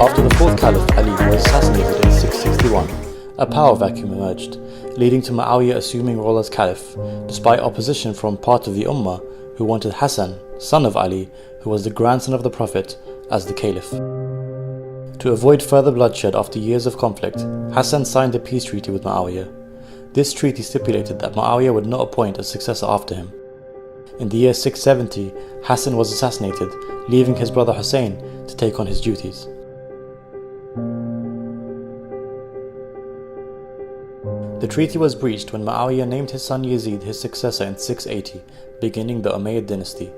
After the fourth Caliph Ali was assassinated in 661, a power vacuum emerged, leading to Muawiyah assuming role as Caliph, despite opposition from part of the Ummah who wanted Hassan, son of Ali, who was the grandson of the Prophet, as the Caliph. To avoid further bloodshed after years of conflict, Hassan signed a peace treaty with Muawiyah. This treaty stipulated that Muawiyah would not appoint a successor after him. In the year 670, Hassan was assassinated, leaving his brother Hussain to take on his duties. The treaty was breached when Muawiyah named his son Yazid his successor in 680, beginning the Umayyad dynasty.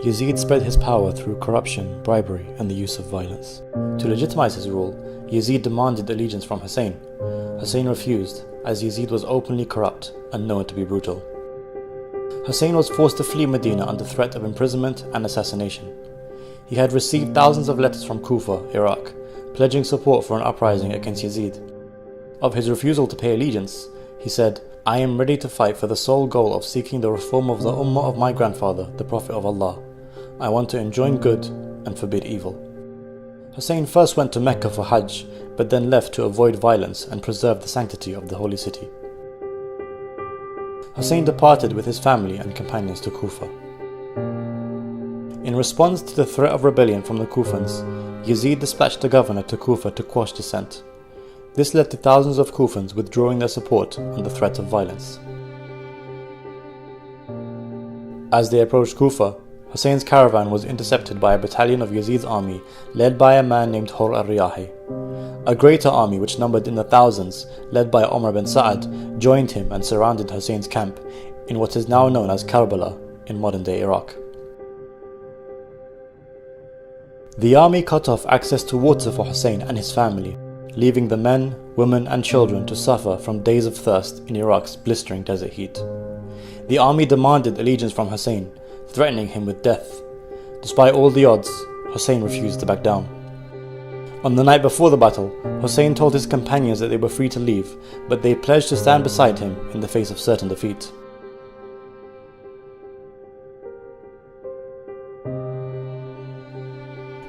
Yazid spread his power through corruption, bribery, and the use of violence. To legitimize his rule, Yazid demanded allegiance from Hussain. Hussain refused, as Yazid was openly corrupt and known to be brutal. Hussain was forced to flee Medina under threat of imprisonment and assassination. He had received thousands of letters from Kufa, Iraq, pledging support for an uprising against Yazid. Of his refusal to pay allegiance, he said, "I am ready to fight for the sole goal of seeking the reform of the Ummah of my grandfather, the Prophet of Allah. I want to enjoin good and forbid evil." Hussain first went to Mecca for Hajj, but then left to avoid violence and preserve the sanctity of the holy city. Hussain departed with his family and companions to Kufa. In response to the threat of rebellion from the Kufans, Yazid dispatched the governor to Kufa to quash dissent. This led to thousands of Kufans withdrawing their support under threat of violence. As they approached Kufa, Hussein's caravan was intercepted by a battalion of Yazid's army led by a man named Hur al-Riyahi. A greater army which numbered in the thousands, led by Umar bin Sa'ad, joined him and surrounded Hussein's camp in what is now known as Karbala in modern-day Iraq. The army cut off access to water for Hussein and his family, leaving the men, women and children to suffer from days of thirst in Iraq's blistering desert heat. The army demanded allegiance from Hussein, threatening him with death. Despite all the odds, Hussein refused to back down. On the night before the battle, Hussein told his companions that they were free to leave, but they pledged to stand beside him in the face of certain defeat.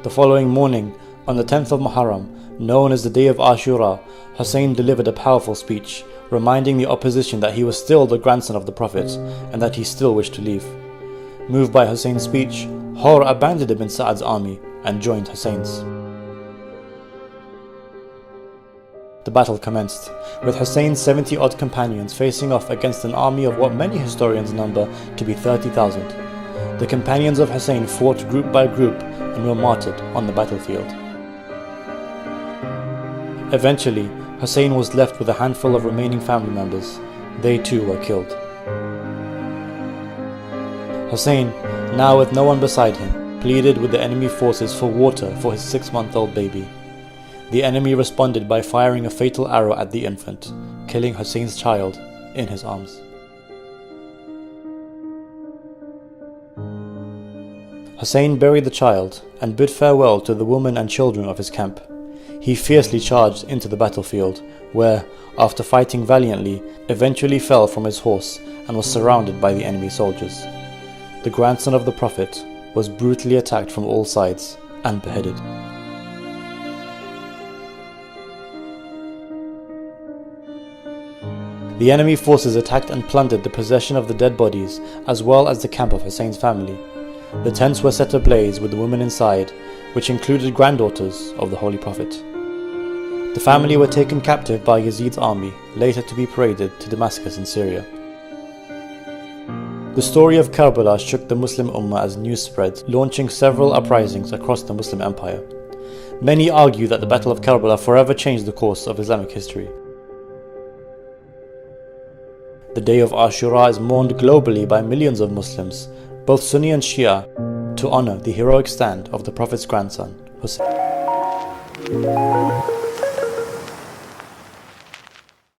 The following morning, on the 10th of Muharram, known as the day of Ashura, Hussein delivered a powerful speech, reminding the opposition that he was still the grandson of the Prophet and that he still wished to leave. Moved by Hussein's speech, Hur abandoned Ibn Sa'ad's army and joined Hussein's. The battle commenced, with Hussein's 70-odd companions facing off against an army of what many historians number to be 30,000. The companions of Hussein fought group by group and were martyred on the battlefield. Eventually, Hussein was left with a handful of remaining family members. They too were killed. Hussein, now with no one beside him, pleaded with the enemy forces for water for his 6-month-old baby. The enemy responded by firing a fatal arrow at the infant, killing Hussein's child in his arms. Hussein buried the child and bid farewell to the women and children of his camp. He fiercely charged into the battlefield, where, after fighting valiantly, eventually fell from his horse and was surrounded by the enemy soldiers. The grandson of the Prophet was brutally attacked from all sides and beheaded. The enemy forces attacked and plundered the possession of the dead bodies as well as the camp of Hussein's family. The tents were set ablaze with the women inside, which included granddaughters of the Holy Prophet. The family were taken captive by Yazid's army, later to be paraded to Damascus in Syria. The story of Karbala shook the Muslim Ummah as news spread, launching several uprisings across the Muslim Empire. Many argue that the Battle of Karbala forever changed the course of Islamic history. The day of Ashura is mourned globally by millions of Muslims, both Sunni and Shia, to honor the heroic stand of the Prophet's grandson, Hussein.